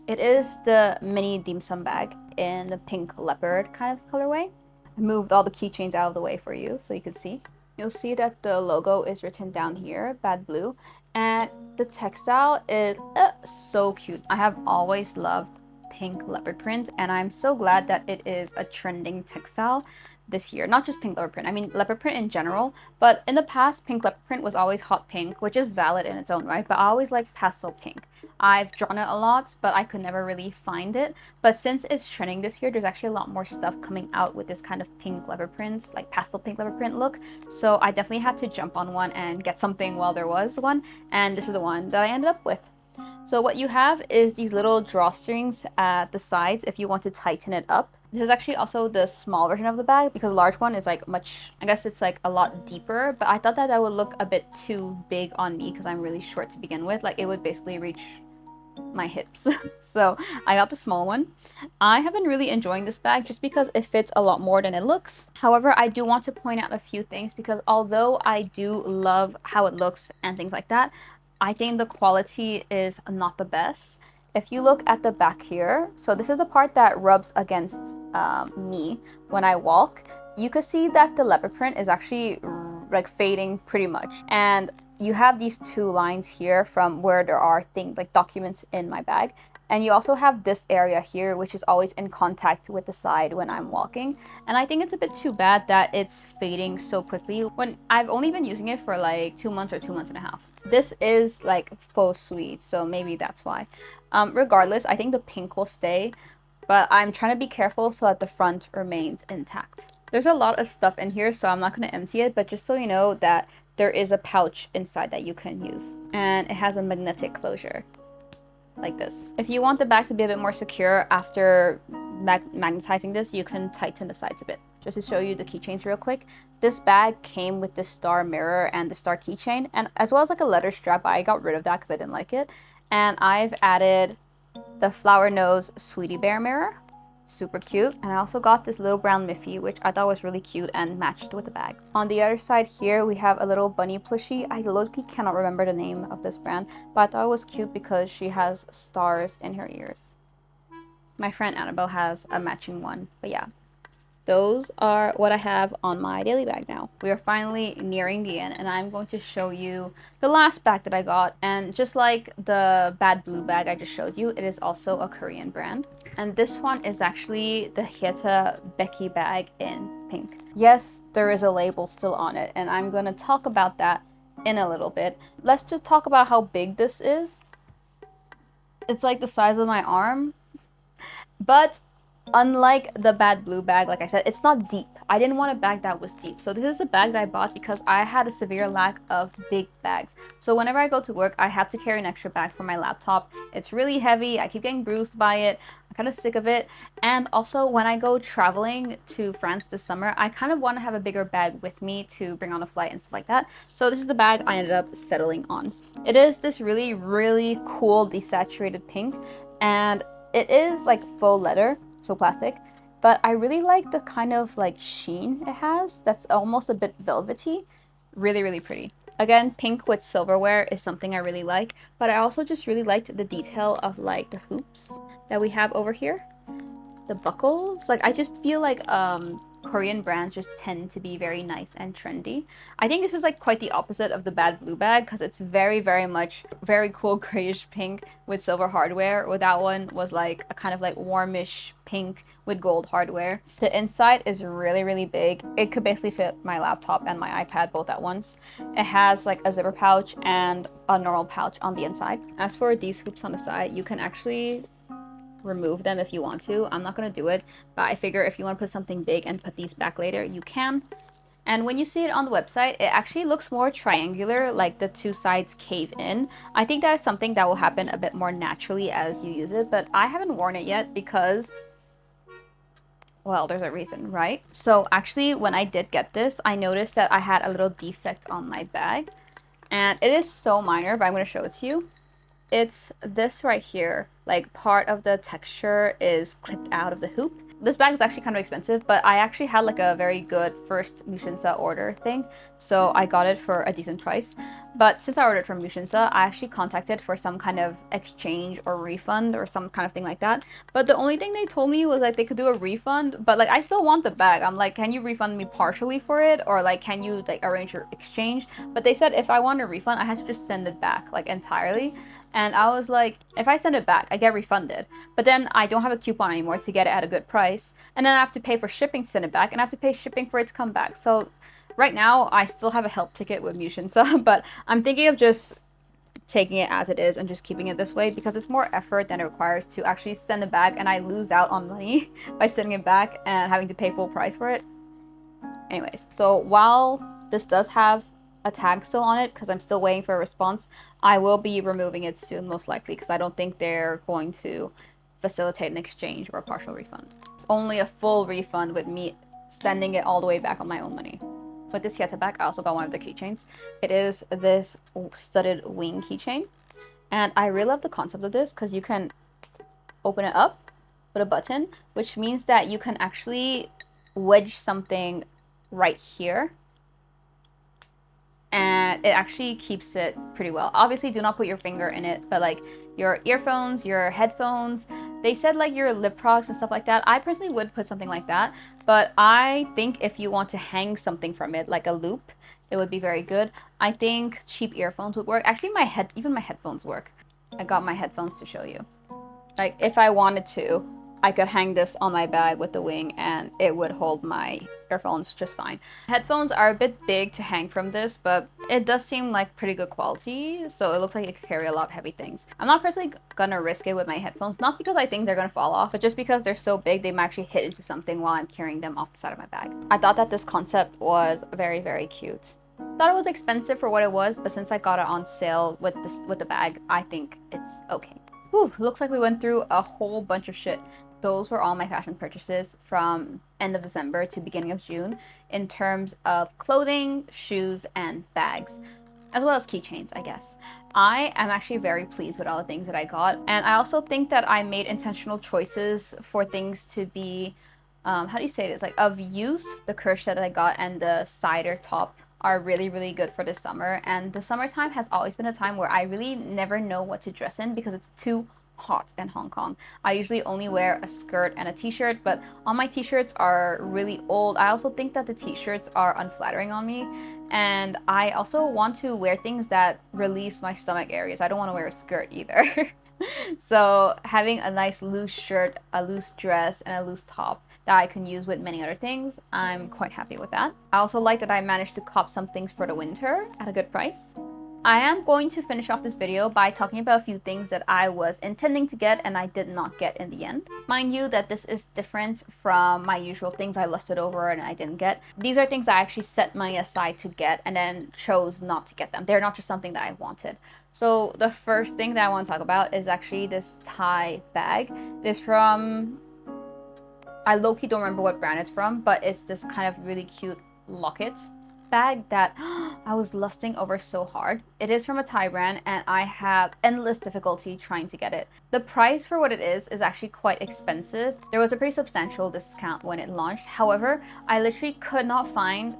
It is the mini dim sum bag in the pink leopard kind of colorway. I moved all the keychains out of the way for you so you can see. You'll see that the logo is written down here, badblue, and the textile is so cute. I have always loved pink leopard print, and I'm so glad that it is a trending textile this year. Not just pink leopard print, I mean leopard print in general, but in the past pink leopard print was always hot pink, which is valid in its own right, but I always like pastel pink. I've drawn it a lot, but I could never really find it. But since it's trending this year, there's actually a lot more stuff coming out with this kind of pink leopard prints, like pastel pink leopard print look. So I definitely had to jump on one and get something while there was one, and this is the one that I ended up with. So what you have is these little drawstrings at the sides if you want to tighten it up. This is actually also the small version of the bag because the large one is like much, I guess it's like a lot deeper, but I thought that that would look a bit too big on me because I'm really short to begin with. Like it would basically reach my hips. So I got the small one. I have been really enjoying this bag just because it fits a lot more than it looks. However, I do want to point out a few things because although I do love how it looks and things like that, I think the quality is not the best. If you look at the back here, so this is the part that rubs against me when I walk, you can see that the leopard print is actually like fading pretty much. And you have these two lines here from where there are things like documents in my bag. And you also have this area here, which is always in contact with the side when I'm walking. And I think it's a bit too bad that it's fading so quickly when I've only been using it for like 2 months or 2 months and a half. This is like faux suede, so maybe that's why. Regardless, I think the pink will stay, but I'm trying to be careful so that the front remains intact. There's a lot of stuff in here, so I'm not going to empty it, but just so you know that there is a pouch inside that you can use. And it has a magnetic closure, like this. If you want the bag to be a bit more secure after magnetizing this, you can tighten the sides a bit. Just to show you the keychains real quick, this bag came with this star mirror and the star keychain, and as well as like a leather strap, but I got rid of that because I didn't like it. And I've added the flower nose Sweetie Bear mirror. Super cute. And I also got this little brown Miffy, which I thought was really cute and matched with the bag. On the other side here, we have a little bunny plushie. I low-key cannot remember the name of this brand, but I thought it was cute because she has stars in her ears. My friend Annabelle has a matching one, but yeah. Those are what I have on my daily bag now. We are finally nearing the end, and I'm going to show you the last bag that I got. And just like the badblue bag I just showed you, it is also a Korean brand. And this one is actually the Hieta Becky bag in pink. Yes, there is a label still on it, and I'm going to talk about that in a little bit. Let's just talk about how big this is. It's like the size of my arm, but unlike the badblue bag, like I said, it's not deep. I didn't want a bag that was deep. So this is a bag that I bought because I had a severe lack of big bags. So whenever I go to work, I have to carry an extra bag for my laptop. It's really heavy. I keep getting bruised by it. I'm kind of sick of it. And also when I go traveling to France this summer, I kind of want to have a bigger bag with me to bring on a flight and stuff like that. So this is the bag I ended up settling on. It is this really, really cool desaturated pink, and it is like faux leather. So plastic, but I really like the kind of like sheen it has that's almost a bit velvety. Really, really pretty. Again, pink with silverware is something I really like, but I also just really liked the detail of like the hoops that we have over here, the buckles. Like I just feel like Korean brands just tend to be very nice and trendy. I think this is like quite the opposite of the badblue bag because it's very, very much very cool grayish pink with silver hardware. Where that one was like a kind of like warmish pink with gold hardware. The inside is really, really big. It could basically fit my laptop and my iPad both at once. It has like a zipper pouch and a normal pouch on the inside. As for these hoops on the side, you can actually remove them if you want to. I'm not going to do it, but I figure if you want to put something big and put these back later, you can. And when you see it on the website, it actually looks more triangular, like the two sides cave in. I think that is something that will happen a bit more naturally as you use it, but I haven't worn it yet because, well, there's a reason, right? So actually, when I did get this, I noticed that I had a little defect on my bag, and it is so minor, but I'm going to show it to you. It's this right here, like part of the texture is clipped out of the hoop. This bag is actually kind of expensive, but I actually had like a very good first Mushinsa order thing, so I got it for a decent price. But since I ordered from Mushinsa, I actually contacted for some kind of exchange or refund or some kind of thing like that. But the only thing they told me was like they could do a refund, but like I still want the bag. I'm like, can you refund me partially for it, or like can you like arrange your exchange? But they said if I want a refund, I had to just send it back like entirely. And I was like, if I send it back, I get refunded. But then I don't have a coupon anymore to get it at a good price. And then I have to pay for shipping to send it back. And I have to pay shipping for it to come back. So right now, I still have a help ticket with Mushinsa. But I'm thinking of just taking it as it is and just keeping it this way. Because it's more effort than it requires to actually send it back. And I lose out on money by sending it back and having to pay full price for it. Anyways, so while this does have a tag still on it because I'm still waiting for a response, I will be removing it soon, most likely, because I don't think they're going to facilitate an exchange or a partial refund. Only a full refund with me sending it all the way back on my own money. With this hieta bag, I also got one of the keychains. It is this studded wing keychain, and I really love the concept of this because you can open it up with a button, which means that you can actually wedge something right here, and it actually keeps it pretty well. Obviously, do not put your finger in it, but like your earphones, your headphones, they said like your lip products and stuff like that. I personally would put something like that, but I think if you want to hang something from it, like a loop, it would be very good. I think cheap earphones would work. Actually, even my headphones work. I got my headphones to show you. Like, if I wanted to, I could hang this on my bag with the wing and it would hold my earphones just fine. Headphones are a bit big to hang from this, but it does seem like pretty good quality, so it looks like it could carry a lot of heavy things. I'm not personally gonna risk it with my headphones, not because I think they're gonna fall off, but just because they're so big they might actually hit into something while I'm carrying them off the side of my bag. I thought that this concept was very, very cute. Thought it was expensive for what it was, but since I got it on sale with the bag, I think it's okay. Whew, looks like we went through a whole bunch of shit. Those were all my fashion purchases from end of December to beginning of June in terms of clothing, shoes, and bags, as well as keychains, I guess. I am actually very pleased with all the things that I got, and I also think that I made intentional choices for things to be, how do you say this, like of use. The kirsch that I got and the cider top are really, really good for this summer, and the summertime has always been a time where I really never know what to dress in because it's too hot in Hong Kong. I usually only wear a skirt and a t-shirt, but all my t-shirts are really old. I also think that the t-shirts are unflattering on me, and I also want to wear things that release my stomach areas. I don't want to wear a skirt either. So having a nice loose shirt, a loose dress, and a loose top that I can use with many other things, I'm quite happy with that. I also like that I managed to cop some things for the winter at a good price. I am going to finish off this video by talking about a few things that I was intending to get and I did not get in the end. Mind you that this is different from my usual things I listed over and I didn't get. These are things I actually set money aside to get and then chose not to get them. They're not just something that I wanted. So the first thing that I want to talk about is actually this tie bag. It is from, I low-key don't remember what brand it's from, but it's this kind of really cute locket bag that I was lusting over so hard. It is from a Thai brand and I have endless difficulty trying to get it. The price for what it is actually quite expensive. There was a pretty substantial discount when it launched. However, I literally could not find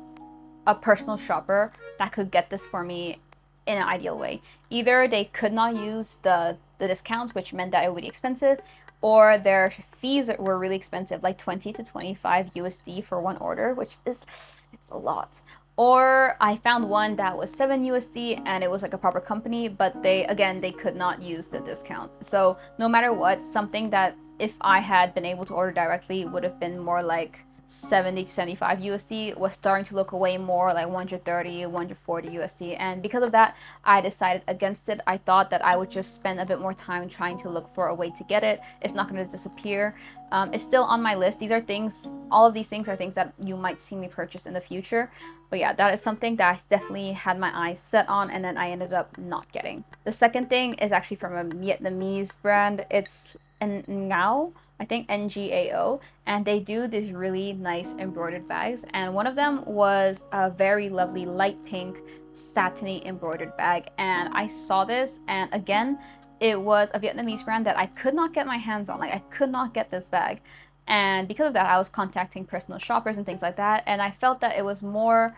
a personal shopper that could get this for me in an ideal way. Either they could not use the discounts, which meant that it would be expensive, or their fees were really expensive, like 20 to 25 USD for one order, which is, it's a lot. Or I found one that was 7 USD and it was like a proper company, but they could not use the discount. So no matter what, something that if I had been able to order directly would have been more like 70 to 75 USD was starting to look way more like 130, 140 USD. And because of that, I decided against it. I thought that I would just spend a bit more time trying to look for a way to get it. It's not going to disappear. It's still on my list. These are things, all of these things are things that you might see me purchase in the future. But yeah, that is something that I definitely had my eyes set on and then I ended up not getting. The second thing is actually from a Vietnamese brand. It's Ngao, I think NGAO, and they do these really nice embroidered bags, and one of them was a very lovely light pink satiny embroidered bag, and I saw this, and again, it was a Vietnamese brand that I could not get my hands on. Like, I could not get this bag, and because of that I was contacting personal shoppers and things like that, and I felt that it was more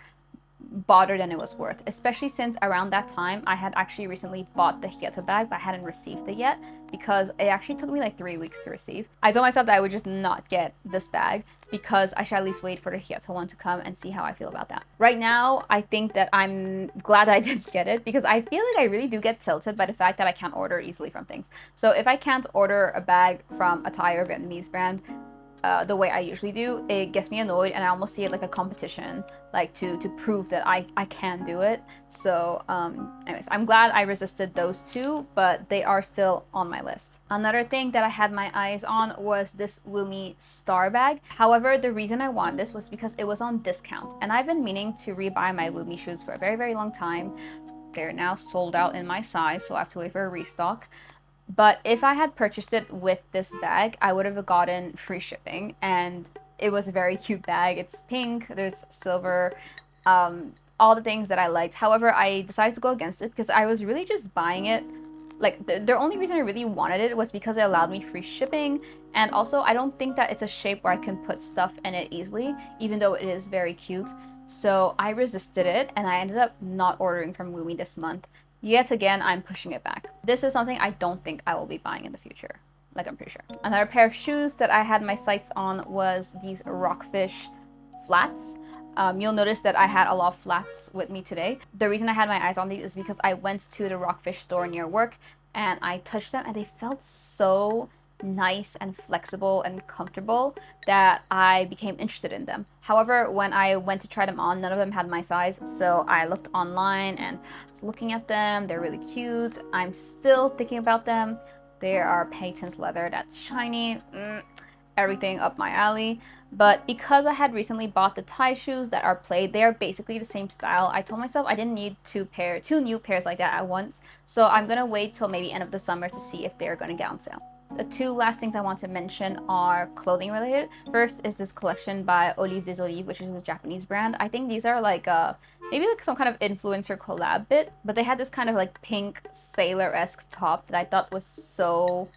bother than it was worth, especially since around that time I had actually recently bought the hieta bag, but I hadn't received it yet because it actually took me like 3 weeks to receive. I told myself that I would just not get this bag because I should at least wait for the hieta one to come and see how I feel about that. Right now, I think that I'm glad I didn't get it because I feel like I really do get tilted by the fact that I can't order easily from things. So if I can't order a bag from a Thai or Vietnamese brand, the way I usually do, it gets me annoyed and I almost see it like a competition, like to prove that I can do it. So anyways, I'm glad I resisted those two, but they are still on my list. Another thing that I had my eyes on was this Woomi star bag. However, the reason I wanted this was because it was on discount and I've been meaning to rebuy my Woomi shoes for a very, very long time. They're now sold out in my size, so I have to wait for a restock. But if I had purchased it with this bag, I would have gotten free shipping, and it was a very cute bag. It's pink, there's silver, all the things that I liked. However, I decided to go against it because I was really just buying it. Like, the only reason I really wanted it was because it allowed me free shipping, and also I don't think that it's a shape where I can put stuff in it easily, even though it is very cute. So I resisted it, and I ended up not ordering from Woomi this month. Yet again, I'm pushing it back. This is something I don't think I will be buying in the future. Like, I'm pretty sure. Another pair of shoes that I had my sights on was these Rockfish flats. You'll notice that I had a lot of flats with me today. The reason I had my eyes on these is because I went to the Rockfish store near work and I touched them and they felt so nice and flexible and comfortable that I became interested in them. However, when I went to try them on, none of them had my size, so I looked online and was looking at them. They're really cute. I'm still thinking about them. They are patent leather that's shiny. Everything up my alley. But because I had recently bought the tie shoes that are plaid, they are basically the same style. I told myself I didn't need two new pairs like that at once, so I'm gonna wait till maybe end of the summer to see if they're gonna get on sale. The two last things I want to mention are clothing related. First is this collection by Olive des Olives, which is a Japanese brand. I think these are like maybe like some kind of influencer collab bit, but they had this kind of like pink sailor-esque top that I thought was so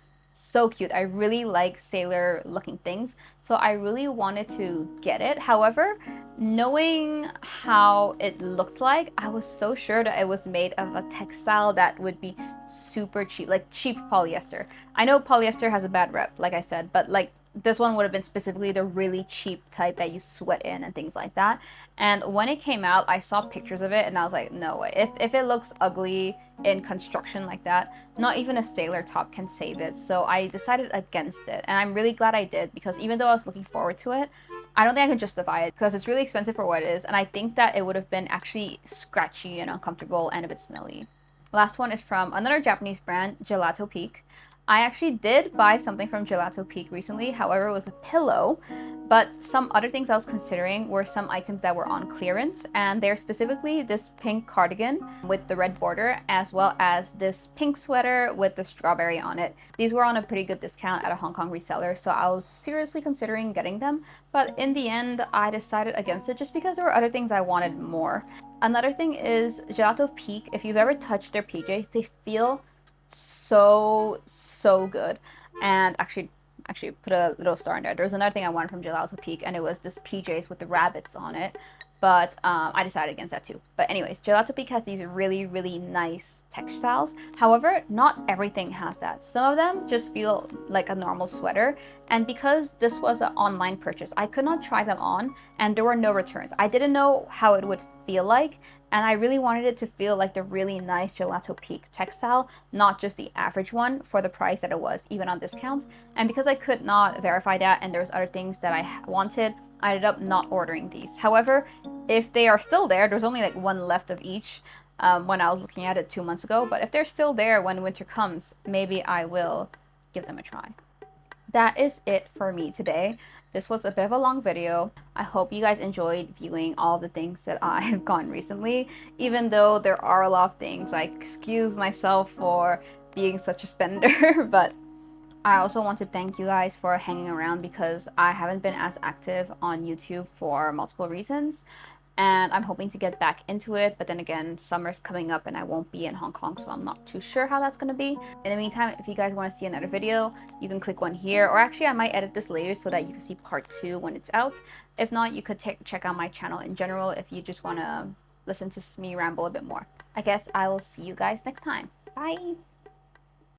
cute. I really like sailor looking things, so I really wanted to get it. However, knowing how it looked like, I was so sure that it was made of a textile that would be super cheap, like cheap polyester. I know polyester has a bad rep, like I said, but like this one would have been specifically the really cheap type that you sweat in and things like that. And when it came out, I saw pictures of it and I was like, no way. If it looks ugly in construction like that, not even a sailor top can save it. So I decided against it, and I'm really glad I did, because even though I was looking forward to it, I don't think I can justify it because it's really expensive for what it is, and I think that it would have been actually scratchy and uncomfortable and a bit smelly. Last one is from another Japanese brand, Gelato Peak. I actually did buy something from Gelato Peak recently, however it was a pillow, but some other things I was considering were some items that were on clearance, and they're specifically this pink cardigan with the red border, as well as this pink sweater with the strawberry on it. These were on a pretty good discount at a Hong Kong reseller, so I was seriously considering getting them, but in the end I decided against it just because there were other things I wanted more. Another thing is Gelato Peak. If you've ever touched their PJs, they feel so good. And actually put a little star in there. There's another thing I wanted from Gelato Peak, and it was this PJs with the rabbits on it, but I decided against that too. But anyways, Gelato Peak has these really nice textiles. However, not everything has that. Some of them just feel like a normal sweater, and because this was an online purchase, I could not try them on, and there were no returns. I didn't know how it would feel like, and I really wanted it to feel like the really nice Gelato Peak textile, not just the average one, for the price that it was, even on discount. And because I could not verify that and there was other things that I wanted, I ended up not ordering these. However, if they are still there, there's only like one left of each when I was looking at it 2 months ago, but if they're still there when winter comes, maybe I will give them a try. That is it for me today. This was a bit of a long video. I hope you guys enjoyed viewing all of the things that I've gotten recently, even though there are a lot of things. I excuse myself for being such a spender, but I also want to thank you guys for hanging around, because I haven't been as active on YouTube for multiple reasons. And I'm hoping to get back into it, but then again, summer's coming up and I won't be in Hong Kong, so I'm not too sure how that's gonna be. In the meantime, if you guys want to see another video, you can click one here, or actually I might edit this later so that you can see part 2 when it's out. If not, you could check out my channel in general if you just want to listen to me ramble a bit more. I guess I will see you guys next time. Bye!